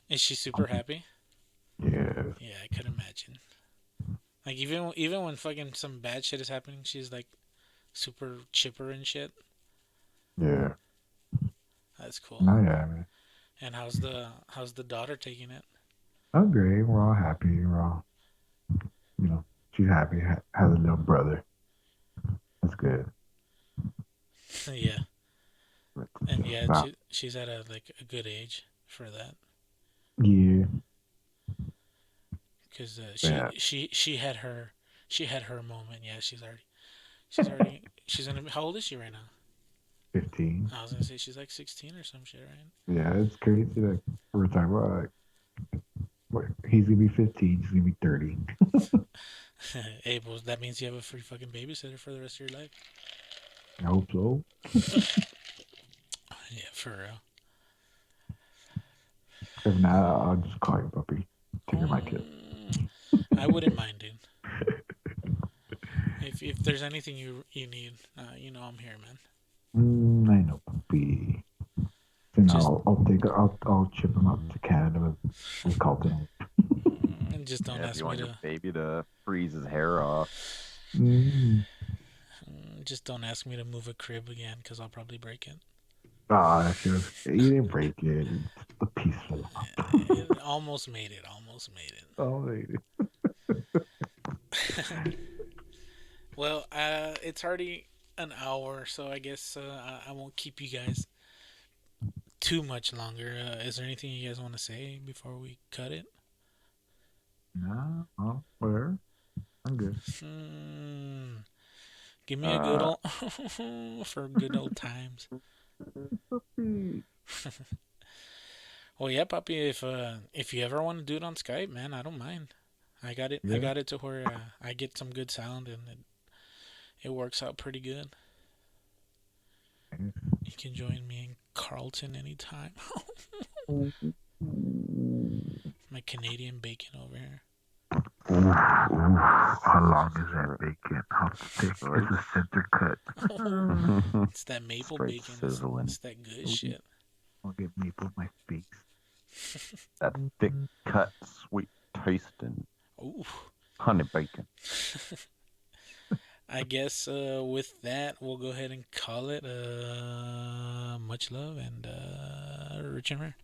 Is she super happy? Yes. Yeah, I could imagine. Like even when fucking some bad shit is happening, she's like super chipper and shit. Yeah. That's cool. Oh yeah, man. And how's the daughter taking it? I'm great. We're all happy. We're all, you know, she's happy. Has a little brother. That's good. Yeah. But, And yeah, nah, she's at a good age for that. yeah. Cause Yeah. she had her moment. Yeah, she's gonna be, how old is she right now? 15. I was gonna say she's like 16 or some shit, right? Yeah, it's crazy. Like we're talking about, like, he's gonna be 15. She's gonna be 30. Hey, well, that means you have a free fucking babysitter for the rest of your life. I hope so. Yeah, for real. If not, I'll just call you puppy. Take care of my kid. I wouldn't mind, dude. If there's anything you need, I'm here, man. I know, puppy. Then Just I'll chip him up to Canada with Colton. and just don't Yeah, if ask you me want your to baby to freeze his hair off. Mm. just don't ask me to move a crib again, cause I'll probably break it. Ah, that shit was, you didn't break it. It's just a piece fell off. It almost made it. Almost made Oh, lady. it. Well, it's already an hour, so I guess I won't keep you guys too much longer. Is there anything you guys want to say before we cut it? No, well, whatever. I'm good. Hmm. Give me a good Uh, old for good old times. Well, yeah, Papi. If you ever want to do it on Skype, man, I don't mind. I got it. I Yeah. got it to where I get some good sound and it works out pretty good. You can join me in Carlton anytime. My Canadian bacon over here. Ooh, how long is that bacon? How thick is the center cut? It's that maple Straight bacon. sizzling. It's that good shit. I'll get maple my face. That thick cut, sweet tasting Ooh. honey bacon. I guess with that, we'll go ahead and call it much love and rich and rare.